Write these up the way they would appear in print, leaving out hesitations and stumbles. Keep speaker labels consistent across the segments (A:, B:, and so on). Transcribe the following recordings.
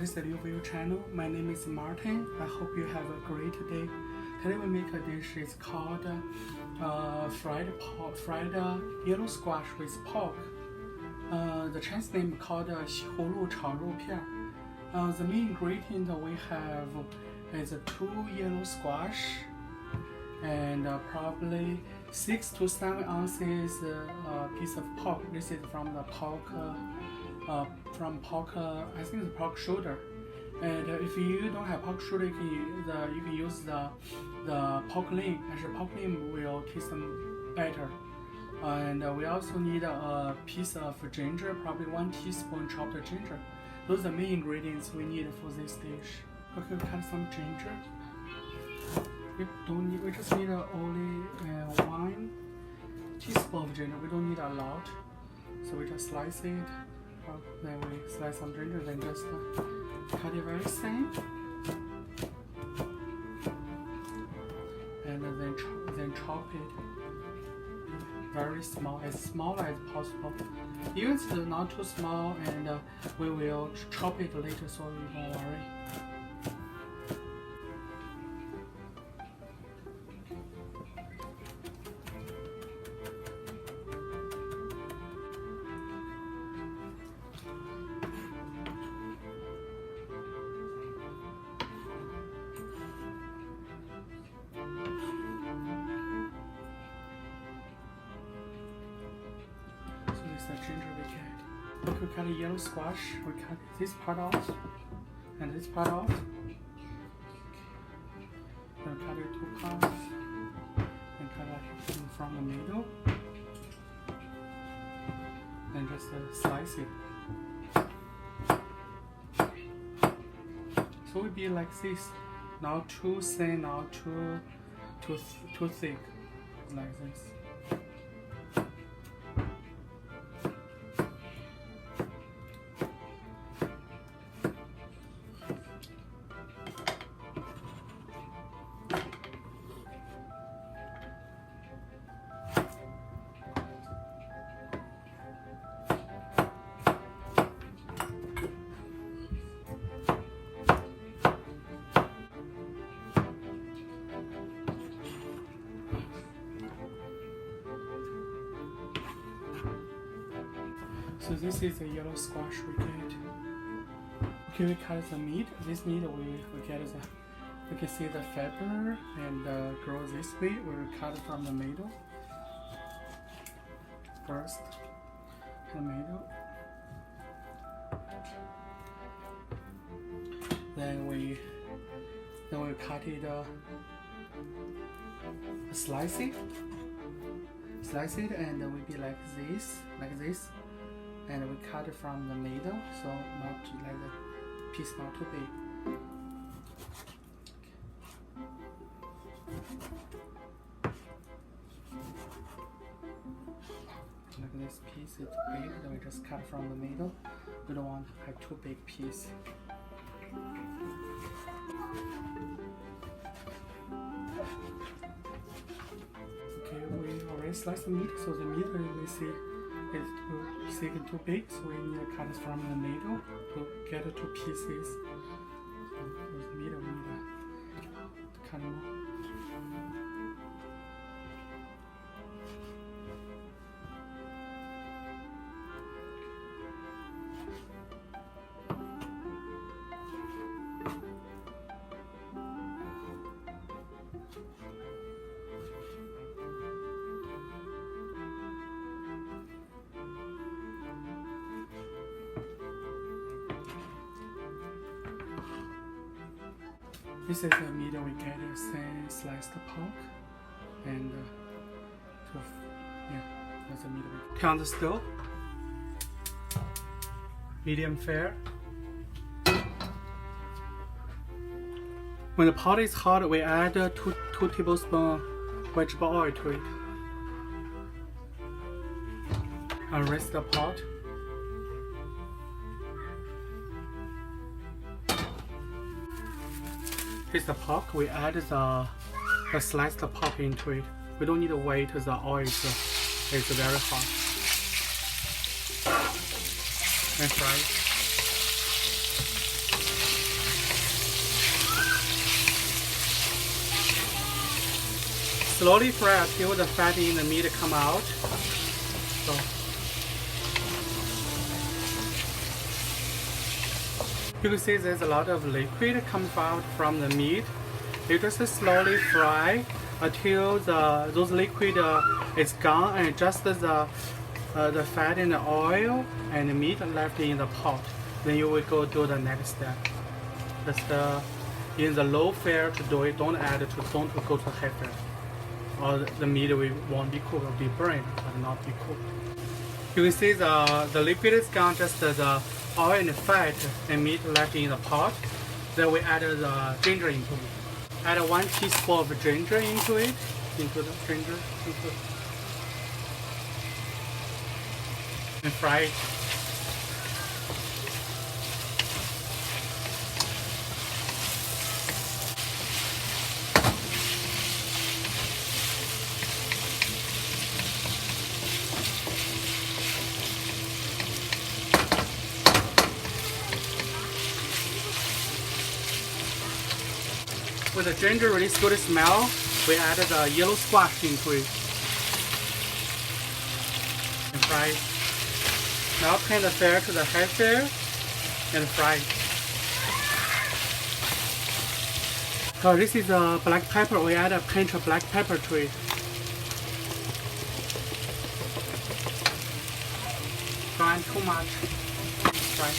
A: visit your channel. My name is Martin. I hope you have a great day. Today we make a dish. It's called fried yellow squash with pork. The Chinese name called 西葫芦炒肉片. The main ingredient we have is 2 yellow squash and probably 6 to 7 ounces piece of pork. This is from the pork. I think it's pork shoulder. And if you don't have pork shoulder, you can use the pork limb. Actually, pork limb will taste better. And we also need a piece of ginger, probably 1 teaspoon chopped ginger. Those are the main ingredients we need for this dish. Okay, cut some ginger. We just need only 1 teaspoon of ginger. We don't need a lot. So we just slice it. Then we slice some ginger, then just cut it very thin. And then chop it very small as possible. Even if it's not too small, and we will chop it later, so you don't worry. The ginger we get. Look, we cut a yellow squash. We cut this part off and this part off. Then cut it 2 parts and cut it from the middle. Then just slice it. So it will be like this. Not too thin, not too thick. Like this. So this is the yellow squash we get. Okay, we cut the meat. This meat we get we can see the fiber and grow this way. We will cut it from the middle. First, the middle. Then we cut it, slice it, and it will be like this. And we cut it from the middle, so not like the piece not too big. Like this piece is big, then we just cut from the middle. We don't want to have too big piece. Okay, we already sliced the meat, so the meat we see it's too thick and too big, so we need to cut it from the middle to get it 2 pieces. So the middle we need to cut more. This is the meat we get is sliced pork, and that's the meat we get. Turn on the stove, medium fire. When the pot is hot, we add 2 tablespoons vegetable oil to it. And rest the pot. Here's the pork. We add the sliced pork into it. We don't need to wait. The oil is very hot. And fry it. slowly fry until the fat in the meat come out. So you can see there's a lot of liquid comes out from the meat. You just slowly fry until those liquid is gone, and just the fat and the oil and the meat left in the pot. Then you will go do the next step. Just in the low fire to do it. Don't go to high fire, or the meat won't be cooked. Will be burned but not be cooked. You can see the liquid is gone. Just the oil and fat and meat left in the pot. Then we add the ginger into it. Add 1 teaspoon of ginger into it. And fry it. With the ginger really good smell, we added the yellow squash into it and fry it. Now turn the fire to the high fire and fry it. This is the black pepper. We add a pinch of black pepper to it. Don't add too much. Fry.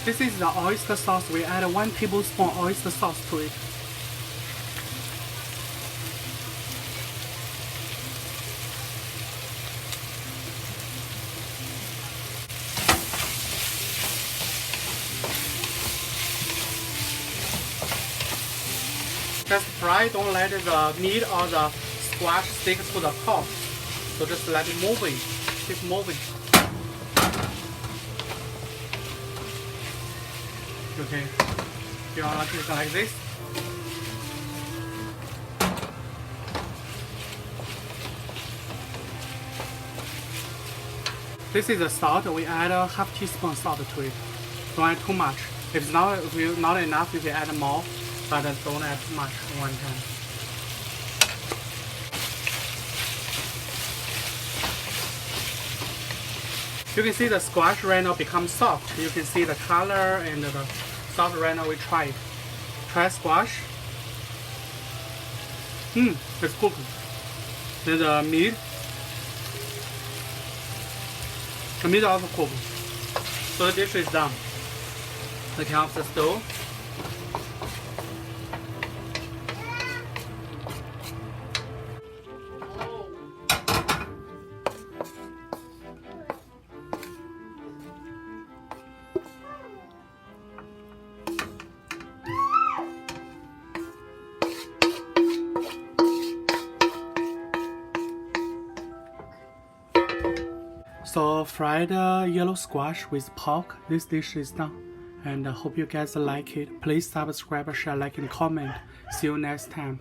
A: This is the oyster sauce. We add 1 tablespoon oyster sauce to it. Just fry, don't let the meat or the squash stick to the pot. So just let it moving, keep moving. Okay, you want to do it like this. This is the salt. We add a half teaspoon salt to it. Don't add too much. If not enough, you can add more, but don't add too much at one time. You can see the squash right now becomes soft. You can see the color and the soft right now. We try it. Try squash. It's cooked. Then the meat also cooked. So the dish is done. We can off the stove. So fried yellow squash with pork, this dish is done. And I hope you guys like it. Please subscribe, share, like, and comment. See you next time.